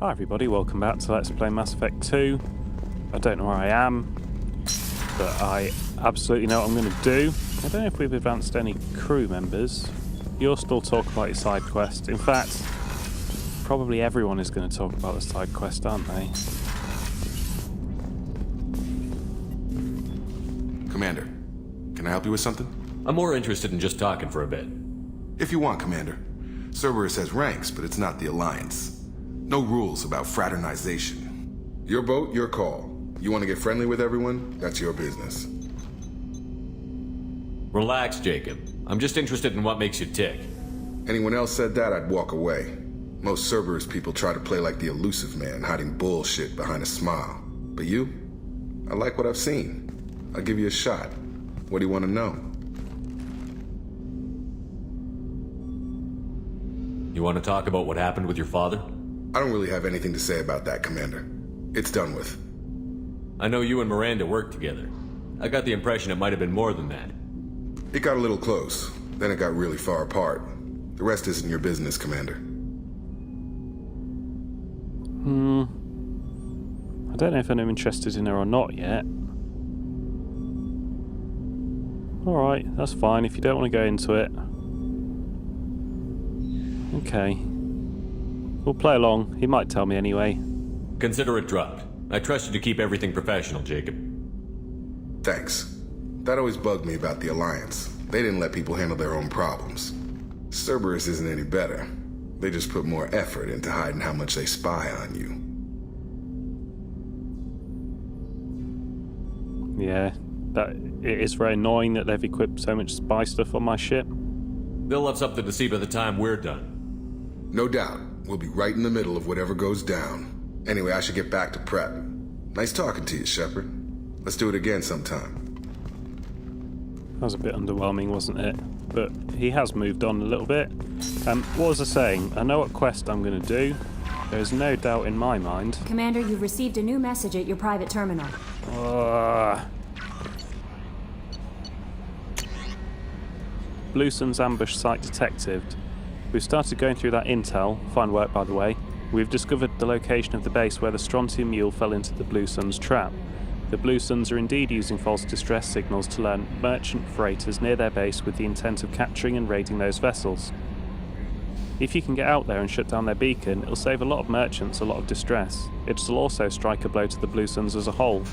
Hi everybody, welcome back to Let's Play Mass Effect 2. I don't know where I am, but I absolutely know what I'm going to do. I don't know if we've advanced any crew members. You'll still talk about your side quest. In fact, probably everyone is going to talk about the side quest, aren't they? Commander, can I help you with something? I'm more interested in just talking for a bit. If you want, Commander. Cerberus has ranks, but it's not the Alliance. No rules about fraternization. Your boat, your call. You want to get friendly with everyone? That's your business. Relax, Jacob. I'm just interested in what makes you tick. Anyone else said that, I'd walk away. Most Cerberus people try to play like the illusive man, hiding bullshit behind a smile. But you? I like what I've seen. I'll give you a shot. What do you want to know? You want to talk about what happened with your father? I don't really have anything to say about that, Commander. It's done with. I know you and Miranda worked together. I got the impression it might have been more than that. It got a little close. Then it got really far apart. The rest isn't your business, Commander. I don't know if I'm interested in her or not yet. Alright, that's fine if you don't want to go into it. Okay. We'll play along. He might tell me anyway. Consider it dropped. I trust you to keep everything professional, Jacob. Thanks. That always bugged me about the Alliance. They didn't let people handle their own problems. Cerberus isn't any better. They just put more effort into hiding how much they spy on you. Yeah, it is very annoying that they've equipped so much spy stuff on my ship. They'll have something to see by the time we're done. No doubt. We'll be right in the middle of whatever goes down. Anyway, I should get back to prep. Nice talking to you, Shepard. Let's do it again sometime. That was a bit underwhelming, wasn't it? But he has moved on a little bit. What was I saying? I know what quest I'm going to do. There's no doubt in my mind. Commander, you've received a new message at your private terminal. Blueson's ambush site detected. We've started going through that intel. Fine work, by the way. We've discovered the location of the base where the strontium mule fell into the Blueson's trap. The Bluesons are indeed using false distress signals to learn merchant freighters near their base with the intent of capturing and raiding those vessels. If you can get out there and shut down their beacon, it'll save a lot of merchants a lot of distress. It'll also strike a blow to the Bluesons as a whole.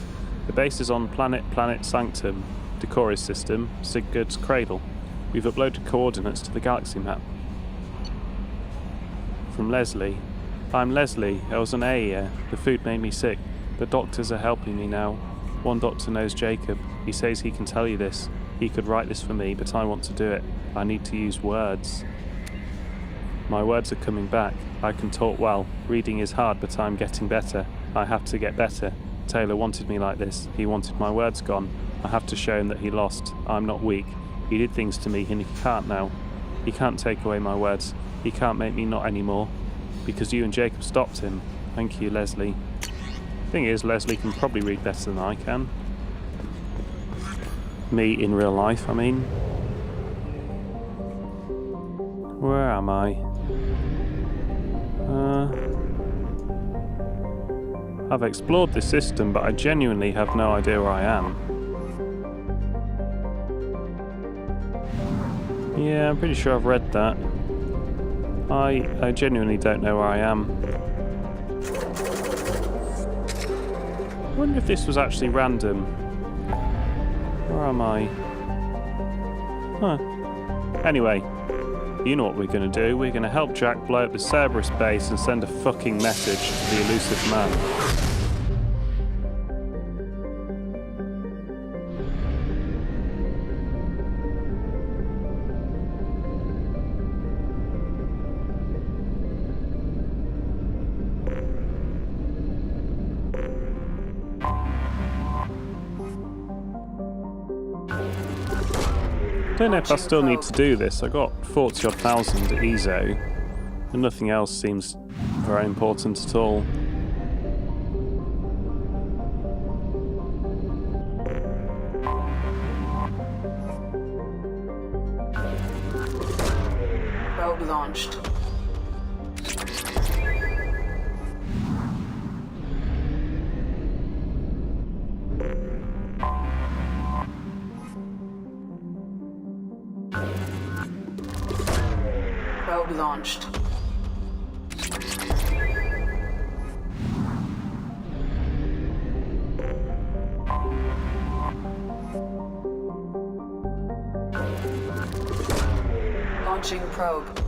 The base is on Planet Sanctum, Decoris system, Sigurd's Cradle. We've uploaded coordinates to the galaxy map. From Leslie. I'm Leslie. I was an A. The food made me sick. The doctors are helping me now. One doctor knows Jacob. He says he can tell you this. He could write this for me, but I want to do it. I need to use words. My words are coming back. I can talk well. Reading is hard, but I'm getting better. I have to get better. Taylor wanted me like this. He wanted my words gone. I have to show him that he lost. I'm not weak. He did things to me, and he can't now. He can't take away my words. He can't make me not anymore. Because you and Jacob stopped him. Thank you, Leslie. Thing is, Leslie can probably read better than I can. Me in real life, I mean. Where am I? I've explored this system, but I genuinely have no idea where I am. Yeah, I'm pretty sure I've read that. I genuinely don't know where I am. I wonder if this was actually random. Where am I? Huh. Anyway, you know what we're going to do. We're going to help Jack blow up the Cerberus base and send a fucking message to the elusive man. I don't know if I still need to do this. I got 40 odd thousand at EZO, and nothing else seems very important at all. Probe launched. probe launched. Launching probe.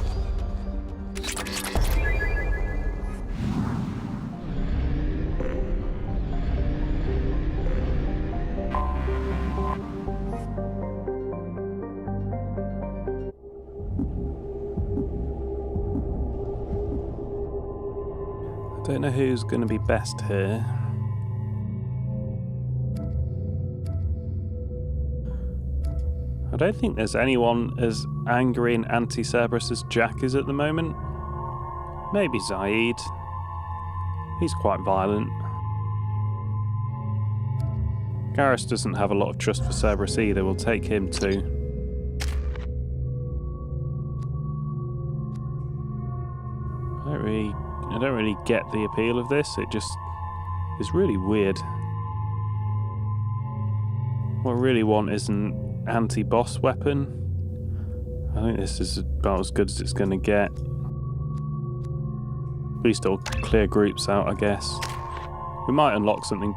I don't know who's going to be best here. I don't think there's anyone as angry and anti-Cerberus as Jack is at the moment. Maybe Zaid. He's quite violent. Garrus doesn't have a lot of trust for Cerberus either. We'll take him too. I don't really get the appeal of this. It just is really weird. What I really want is an anti-boss weapon. I think this is about as good as it's going to get. At least it'll clear groups out, I guess. We might unlock something.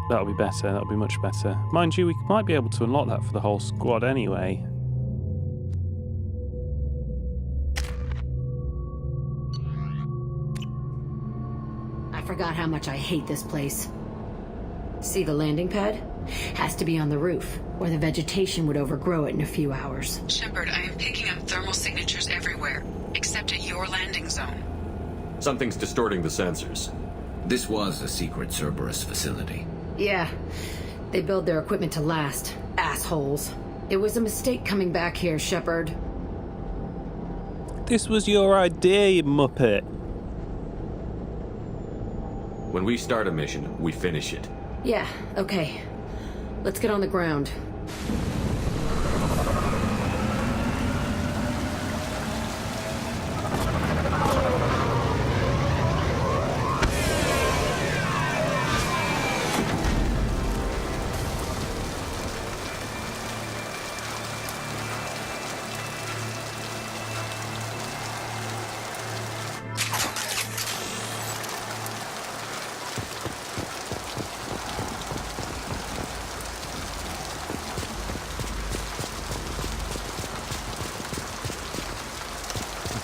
That'll be better. That'll be much better. Mind you, we might be able to unlock that for the whole squad anyway. I forgot how much I hate this place. See the landing pad? Has to be on the roof, or the vegetation would overgrow it in a few hours. Shepard, I am picking up thermal signatures everywhere, except at your landing zone. Something's distorting the sensors. This was a secret Cerberus facility. Yeah, they build their equipment to last. Assholes. It was a mistake coming back here, Shepard. This was your idea, you muppet. When we start a mission, we finish it. Yeah, okay. Let's get on the ground.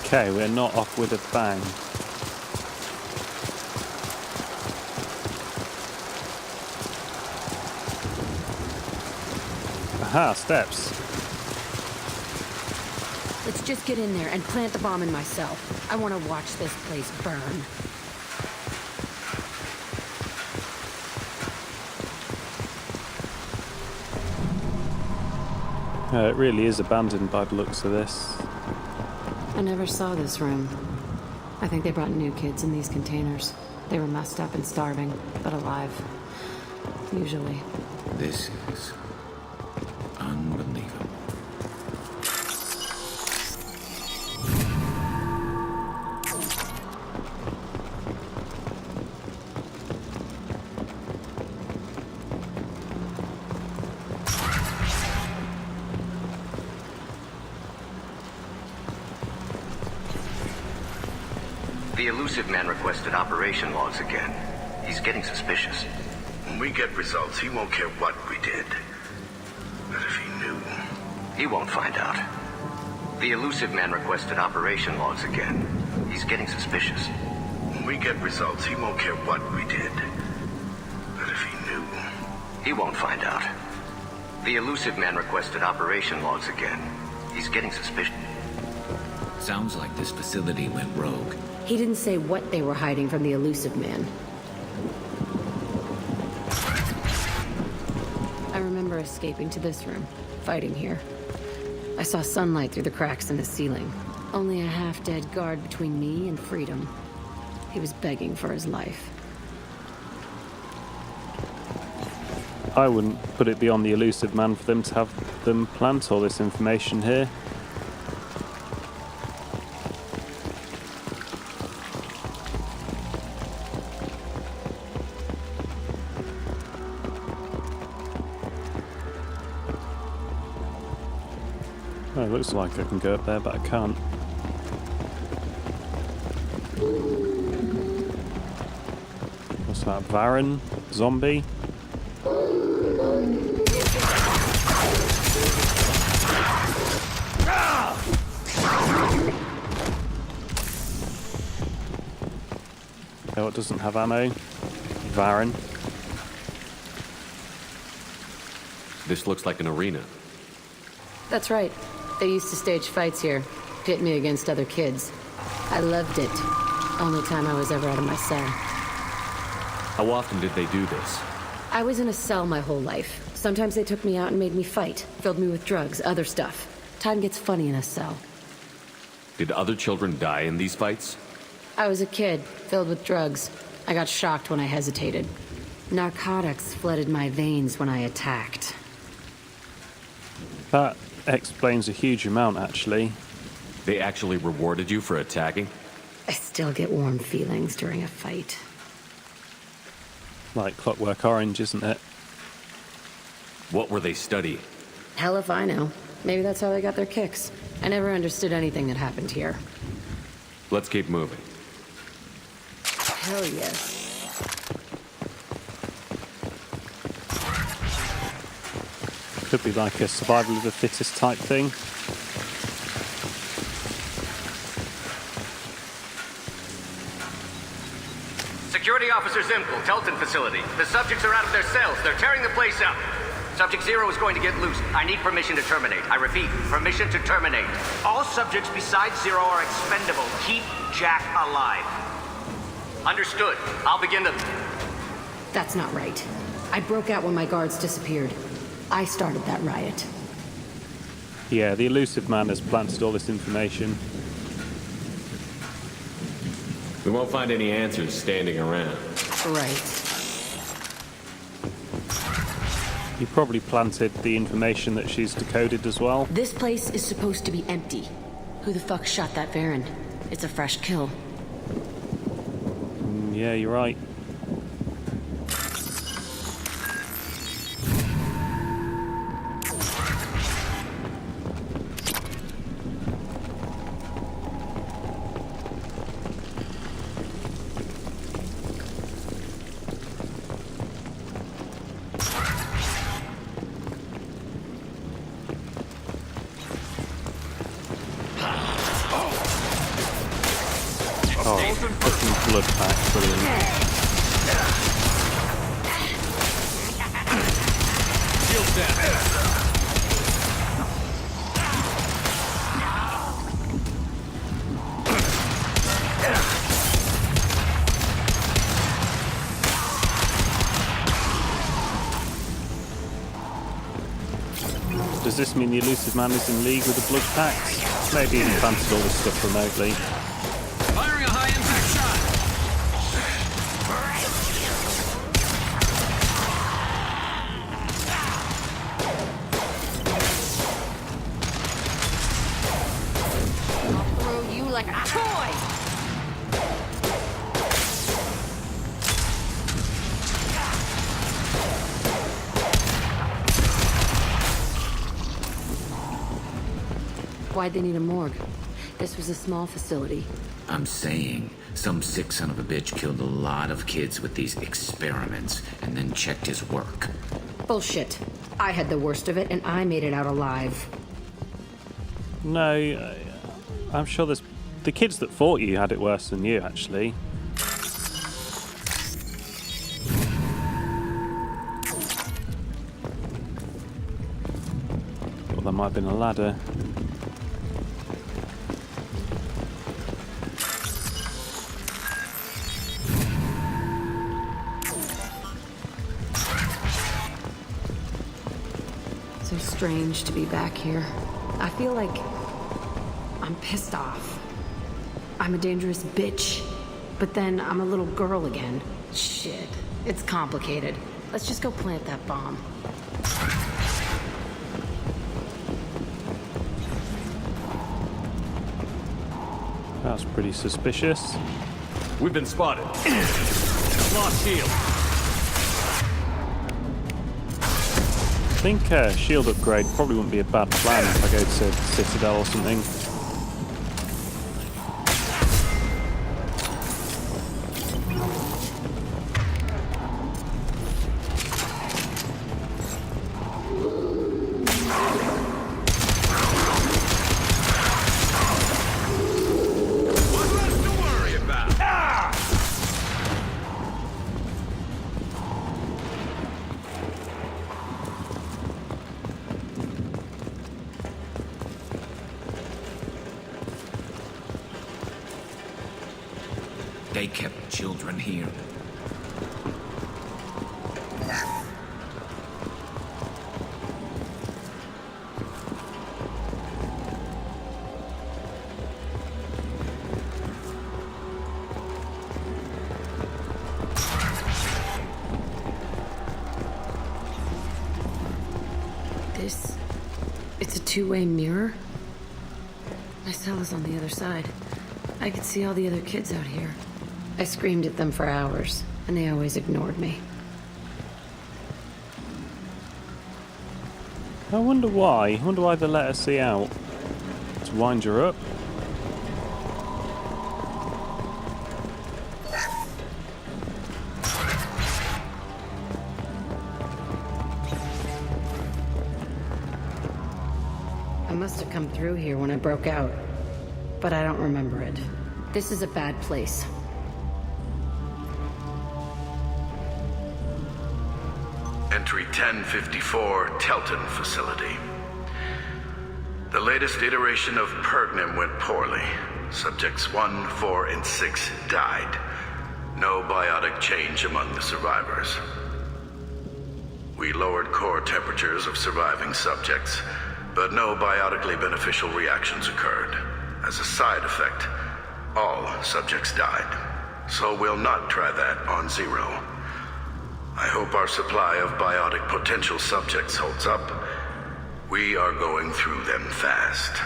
Okay, we're not off with a bang. Aha, steps. Let's just get in there and plant the bomb in myself. I want to watch this place burn. It really is abandoned by the looks of this. I never saw this room. I think they brought new kids in these containers. They were messed up and starving, but alive. Usually. This is unbelievable. The Illusive Man requested operation logs again. He's getting suspicious. When we get results, he won't care what we did. But if he knew... He won't find out. The Illusive Man requested operation logs again. He's getting suspicious. When we get results, he won't care what we did. But if he knew... He won't find out. The Illusive Man requested operation logs again. He's getting suspicious. Sounds like this facility went rogue. He didn't say what they were hiding from the Illusive Man. I remember escaping to this room, fighting here. I saw sunlight through the cracks in the ceiling. Only a half-dead guard between me and freedom. He was begging for his life. I wouldn't put it beyond the Illusive Man for them to have them plant all this information here. Oh, it looks like I can go up there, but I can't. about Varen, zombie. Oh, it doesn't have ammo. Varen. This looks like an arena. That's right. They used to stage fights here, pit me against other kids. I loved it. Only time I was ever out of my cell. How often did they do this? I was in a cell my whole life. Sometimes they took me out and made me fight, filled me with drugs, other stuff. Time gets funny in a cell. Did other children die in these fights? I was a kid, filled with drugs. I got shocked when I hesitated. Narcotics flooded my veins when I attacked. That explains a huge amount, actually. They actually rewarded you for attacking? I still get warm feelings during a fight. Like Clockwork Orange, isn't it? What were they studying? Hell if I know. Maybe that's how they got their kicks. I never understood anything that happened here. Let's keep moving. Hell yes. Could be like a survival of the fittest type thing. Security Officer Zimkel, Telton facility. The subjects are out of their cells. They're tearing the place up. Subject Zero is going to get loose. I need permission to terminate. I repeat, permission to terminate. All subjects besides Zero are expendable. Keep Jack alive. Understood. I'll begin the... That's not right. I broke out when my guards disappeared. I started that riot. Yeah, the Illusive Man has planted all this information. We won't find any answers standing around. Right. He probably planted the information that she's decoded as well. This place is supposed to be empty. Who the fuck shot that Varen? It's a fresh kill. Yeah, you're right. Fucking blood pack, brilliant. Does this mean the Illusive Man is in league with the blood packs? Maybe he planted all this stuff remotely. Firing a high-impact shot! I'll throw you like a toy! Why'd they need a morgue? This was a small facility. I'm saying, some sick son of a bitch killed a lot of kids with these experiments and then checked his work. Bullshit. I had the worst of it, and I made it out alive. No, I'm sure there's... The kids that fought you had it worse than you, actually. Well, there might have been a ladder. So strange to be back here. I feel like I'm pissed off. I'm a dangerous bitch, but then I'm a little girl again. Shit, it's complicated. Let's just go plant that bomb. That's pretty suspicious. We've been spotted. Lost shield. I think shield upgrade probably wouldn't be a bad plan if I go to Citadel or something. They kept children here. It's a two-way mirror? My cell is on the other side. I could see all the other kids out here. I screamed at them for hours, and they always ignored me. I wonder why. I wonder why they let her see out. To wind her up? I must have come through here when I broke out, but I don't remember it. This is a bad place. Entry 1054, Telton Facility. The latest iteration of Pergnum went poorly. Subjects 1, 4, and 6 died. No biotic change among the survivors. We lowered core temperatures of surviving subjects, but no biotically beneficial reactions occurred. As a side effect, all subjects died. So we'll not try that on Zero. I hope our supply of biotic potential subjects holds up. We are going through them fast.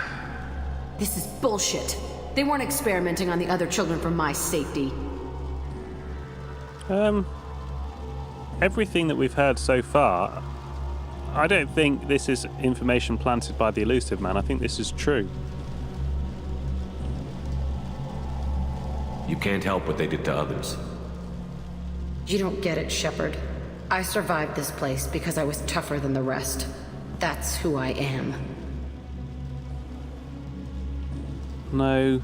This is bullshit. They weren't experimenting on the other children for my safety. Everything that we've heard so far, I don't think this is information planted by the Illusive Man. I think this is true. You can't help what they did to others. You don't get it, Shepard. I survived this place because I was tougher than the rest. That's who I am. No.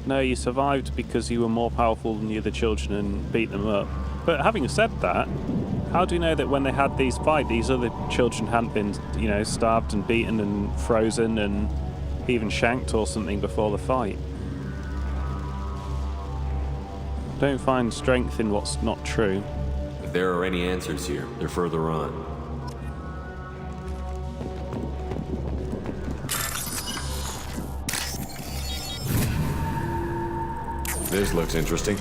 No, you survived because you were more powerful than the other children and beat them up. But having said that, how do you know that when they had these fights, these other children hadn't been, starved and beaten and frozen and even shanked or something before the fight? Don't find strength in what's not true. If there are any answers here, they're further on. This looks interesting.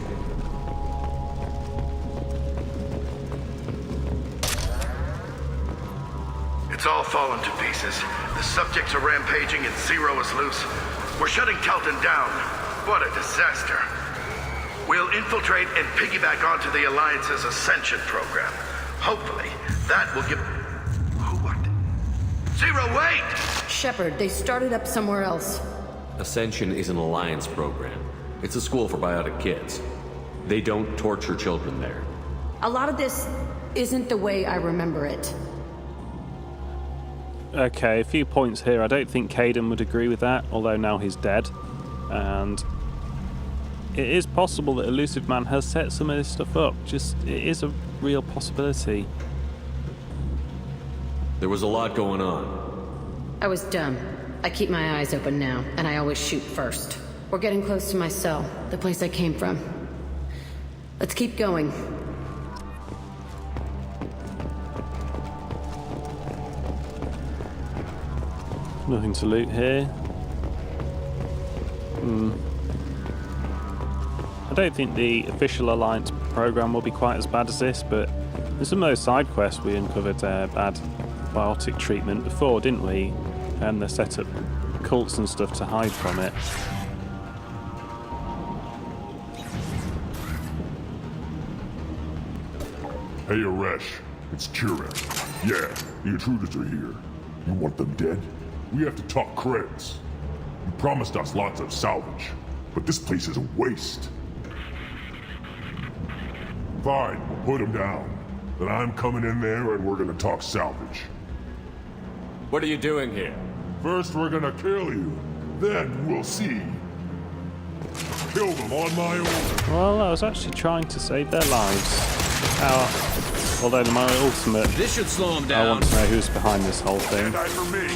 It's all fallen to pieces. The subjects are rampaging and Zero is loose. We're shutting Telton down. What a disaster. We'll infiltrate and piggyback onto the Alliance's Ascension program. Hopefully, that will give... What? Zero, wait! Shepard, they started up somewhere else. Ascension is an alliance program. It's a school for biotic kids. They don't torture children there. A lot of this isn't the way I remember it. Okay, a few points here. I don't think Caden would agree with that, although now he's dead. And it is possible that Illusive Man has set some of this stuff up. It is a real possibility. There was a lot going on. I was dumb. I keep my eyes open now, and I always shoot first. We're getting close to my cell, the place I came from. Let's keep going. Nothing to loot here. I don't think the official Alliance program will be quite as bad as this, but in some of those side quests we uncovered bad biotic treatment before, didn't we? And they set up cults and stuff to hide from it. Hey, Aresh. It's Kieran. Yeah, the intruders are here. You want them dead? We have to talk credits. You promised us lots of salvage, but this place is a waste. Fine, put them down. Then I'm coming in there and we're gonna talk salvage. What are you doing here? First we're gonna kill you, then we'll see. Kill them on my order. Well, I was actually trying to save their lives. Although my ultimate, This should slow them down. I want to know who's behind this whole thing. And I for me.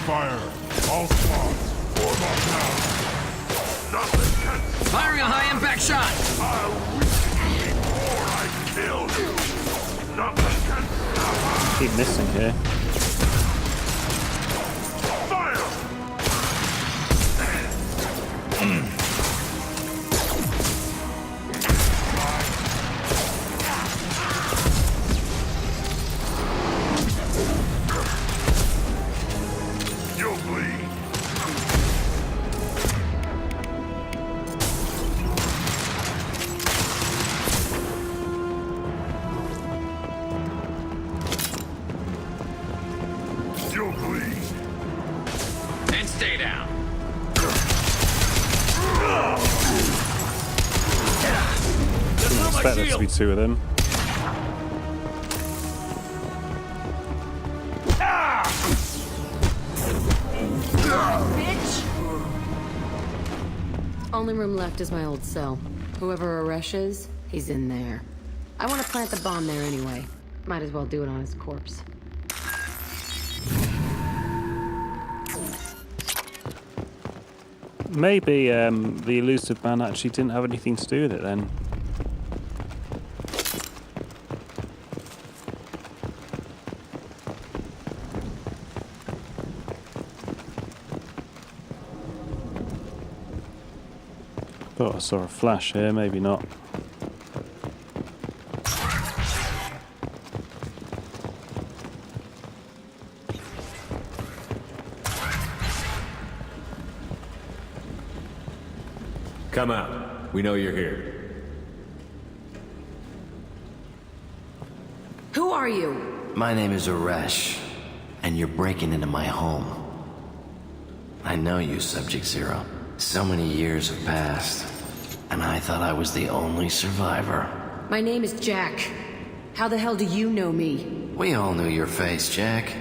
fire. All squads, form up now. Nothing can Firing a high-impact shot! I'll reach you before I kill you. Nothing can stop us. Keep missing here. Fire! You'll bleed. You'll bleed. And stay down. Didn't expect there to be two of them. Only room left is my old cell. Whoever Aresh is, he's in there. I want to plant the bomb there anyway. Might as well do it on his corpse. Maybe the elusive man actually didn't have anything to do with it then. Thought I saw a flash here, maybe not. Come out. We know you're here. Who are you? My name is Aresh, and you're breaking into my home. I know you, Subject Zero. So many years have passed, and I thought I was the only survivor. My name is Jack. How the hell do you know me? We all knew your face, Jack.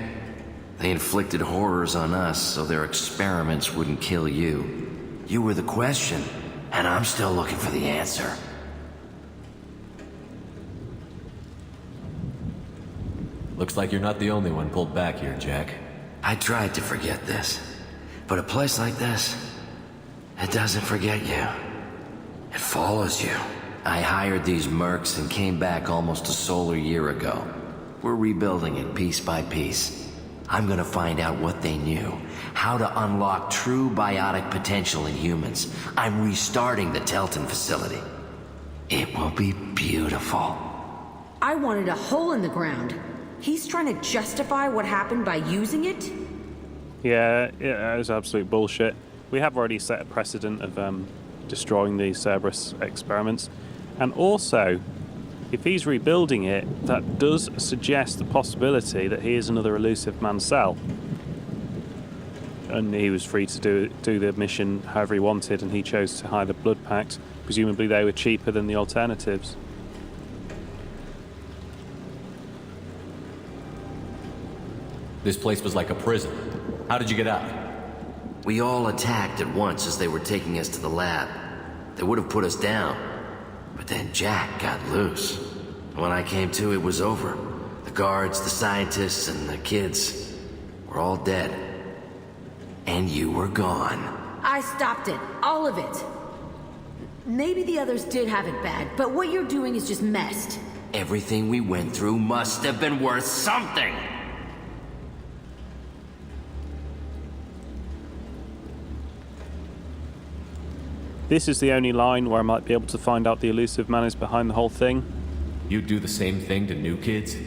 They inflicted horrors on us so their experiments wouldn't kill you. You were the question, and I'm still looking for the answer. Looks like you're not the only one pulled back here, Jack. I tried to forget this, but a place like this, it doesn't forget you. It follows you. I hired these mercs and came back almost a solar year ago. We're rebuilding it piece by piece. I'm gonna find out what they knew, how to unlock true biotic potential in humans. I'm restarting the Telton facility. It will be beautiful. I wanted a hole in the ground. He's trying to justify what happened by using it? Yeah, it was absolute bullshit. We have already set a precedent of destroying the Cerberus experiments. And also, if he's rebuilding it, that does suggest the possibility that he is another elusive man cell. And he was free to do the mission however he wanted, and he chose to hire the Blood Pact. Presumably they were cheaper than the alternatives. This place was like a prison. How did you get out? We all attacked at once as they were taking us to the lab. They would have put us down. But then Jack got loose. When I came to, it was over. The guards, the scientists, and the kids were all dead. And you were gone. I stopped it. All of it. Maybe the others did have it bad, but what you're doing is just messed. Everything we went through must have been worth something. This is the only line where I might be able to find out the elusive man is behind the whole thing. You'd do the same thing to new kids?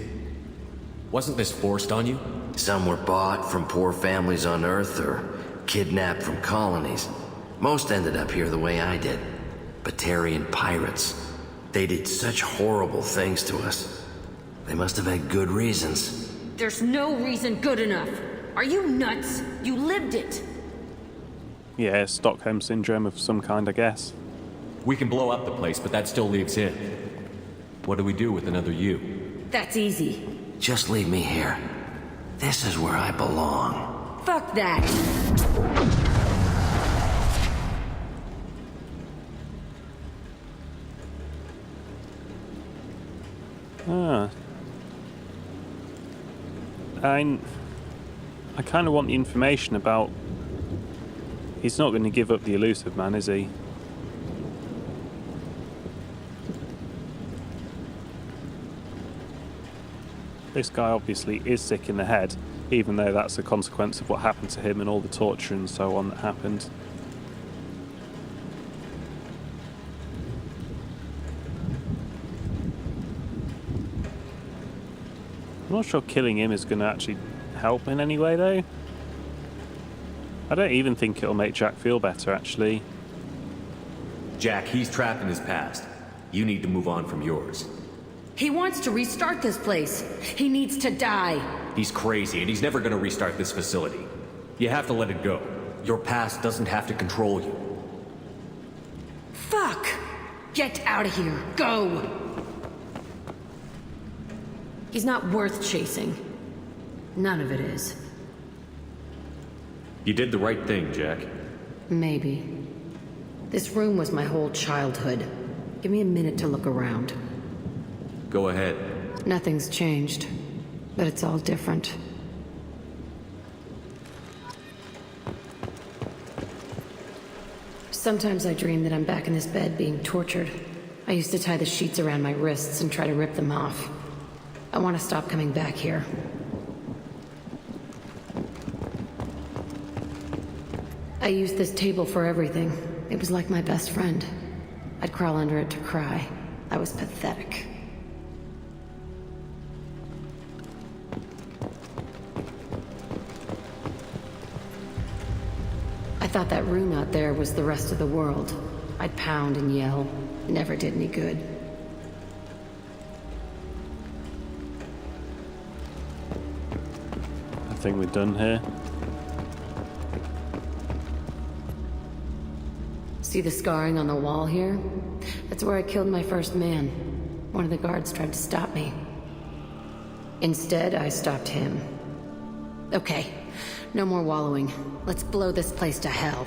Wasn't this forced on you? Some were bought from poor families on Earth or kidnapped from colonies. Most ended up here the way I did. Batarian pirates. They did such horrible things to us. They must have had good reasons. There's no reason good enough. Are you nuts? You lived it. Yeah, Stockholm Syndrome of some kind, I guess. We can blow up the place, but that still leaves him. What do we do with another you? That's easy. Just leave me here. This is where I belong. Fuck that. I kind of want the information about... He's not going to give up the Illusive Man, is he? This guy obviously is sick in the head, even though that's a consequence of what happened to him and all the torture and so on that happened. I'm not sure killing him is going to actually help in any way, though. I don't even think it'll make Jack feel better, actually. Jack, he's trapped in his past. You need to move on from yours. He wants to restart this place. He needs to die. He's crazy, and he's never gonna restart this facility. You have to let it go. Your past doesn't have to control you. Fuck! Get out of here. Go! He's not worth chasing. None of it is. You did the right thing, Jack. Maybe. This room was my whole childhood. Give me a minute to look around. Go ahead. Nothing's changed, but it's all different. Sometimes I dream that I'm back in this bed being tortured. I used to tie the sheets around my wrists and try to rip them off. I want to stop coming back here. I used this table for everything. It was like my best friend. I'd crawl under it to cry. I was pathetic. I thought that room out there was the rest of the world. I'd pound and yell. Never did any good. I think we're done here. See the scarring on the wall here? That's where I killed my first man. One of the guards tried to stop me. Instead, I stopped him. Okay, no more wallowing. Let's blow this place to hell.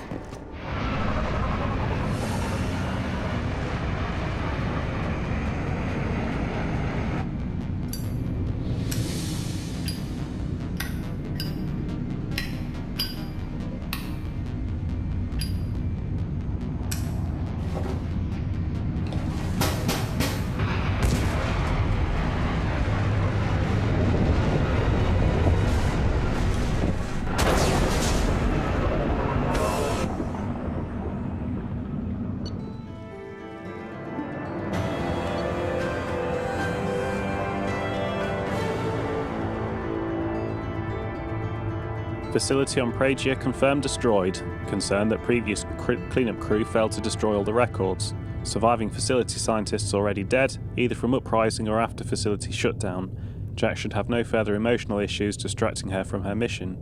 Facility on Pragia confirmed destroyed. Concerned that previous cleanup crew failed to destroy all the records. Surviving facility scientists already dead, either from uprising or after facility shutdown. Jack should have no further emotional issues distracting her from her mission.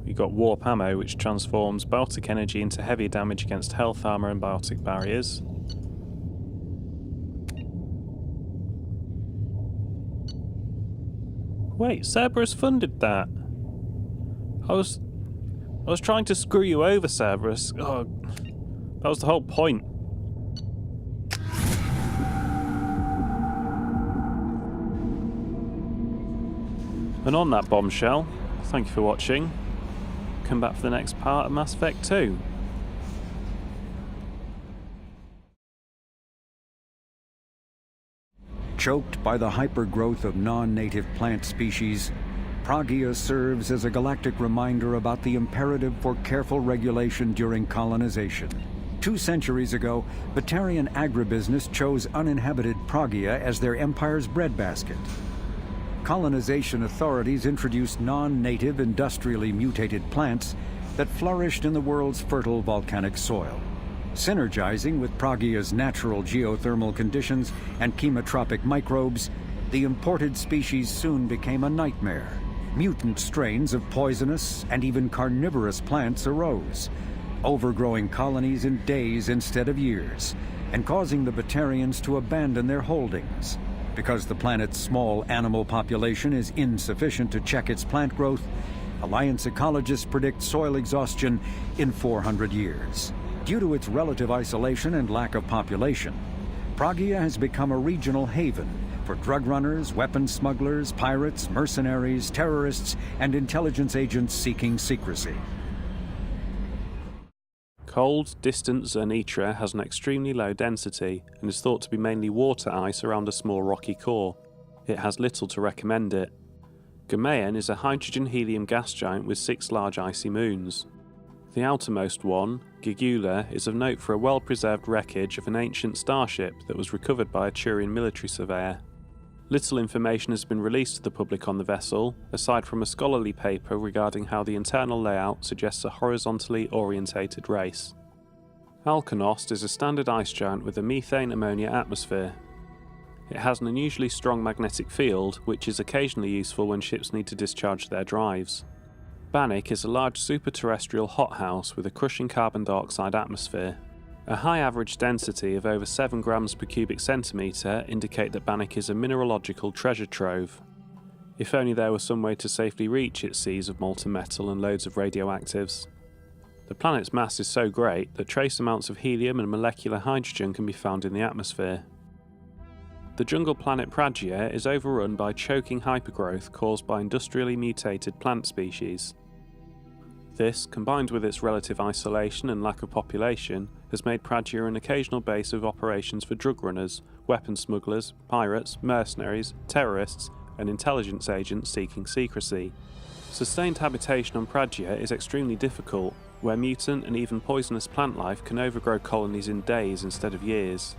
We got warp ammo, which transforms biotic energy into heavy damage against health armor and biotic barriers. Wait, Cerberus funded that. I was trying to screw you over, Cerberus. Oh, that was the whole point. And on that bombshell, thank you for watching. Come back for the next part of Mass Effect 2. Choked by the hypergrowth of non-native plant species, Pragia serves as a galactic reminder about the imperative for careful regulation during colonization. 2 centuries ago, Batarian agribusiness chose uninhabited Pragia as their empire's breadbasket. Colonization authorities introduced non-native, industrially mutated plants that flourished in the world's fertile volcanic soil. Synergizing with Pragia's natural geothermal conditions and chemotropic microbes, the imported species soon became a nightmare. Mutant strains of poisonous and even carnivorous plants arose, overgrowing colonies in days instead of years, and causing the Batarians to abandon their holdings. Because the planet's small animal population is insufficient to check its plant growth, Alliance ecologists predict soil exhaustion in 400 years. Due to its relative isolation and lack of population, Pragia has become a regional haven for drug runners, weapons smugglers, pirates, mercenaries, terrorists, and intelligence agents seeking secrecy. Cold, distant Zernitra has an extremely low density and is thought to be mainly water ice around a small rocky core. It has little to recommend it. Gamaean is a hydrogen-helium gas giant with 6 large icy moons. The outermost one, Gigula, is of note for a well-preserved wreckage of an ancient starship that was recovered by a Turian military surveyor. Little information has been released to the public on the vessel, aside from a scholarly paper regarding how the internal layout suggests a horizontally orientated race. Alkanost is a standard ice giant with a methane-ammonia atmosphere. It has an unusually strong magnetic field, which is occasionally useful when ships need to discharge their drives. Bannock is a large superterrestrial hothouse with a crushing carbon dioxide atmosphere. A high average density of over 7 grams per cubic centimetre indicate that Bannock is a mineralogical treasure trove. If only there was some way to safely reach its seas of molten metal and loads of radioactives. The planet's mass is so great that trace amounts of helium and molecular hydrogen can be found in the atmosphere. The jungle planet Pragia is overrun by choking hypergrowth caused by industrially mutated plant species. This, combined with its relative isolation and lack of population, has made Pragia an occasional base of operations for drug runners, weapons smugglers, pirates, mercenaries, terrorists, and intelligence agents seeking secrecy. Sustained habitation on Pragia is extremely difficult, where mutant and even poisonous plant life can overgrow colonies in days instead of years.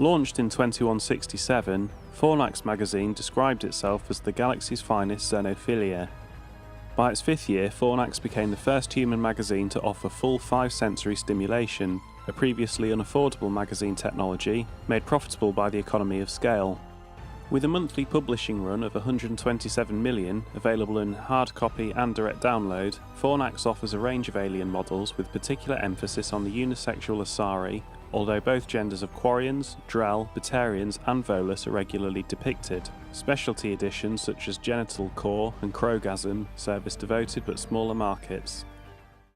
Launched in 2167, Fornax magazine described itself as the galaxy's finest xenophilia. By its 5th year, Fornax became the first human magazine to offer full 5-sensory stimulation, a previously unaffordable magazine technology made profitable by the economy of scale. With a monthly publishing run of 127 million, available in hard copy and direct download, Fornax offers a range of alien models with particular emphasis on the unisexual Asari, although both genders of Quarians, Drell, Batarians and Volus are regularly depicted. Specialty editions such as Genital Core and Krogasm service devoted but smaller markets.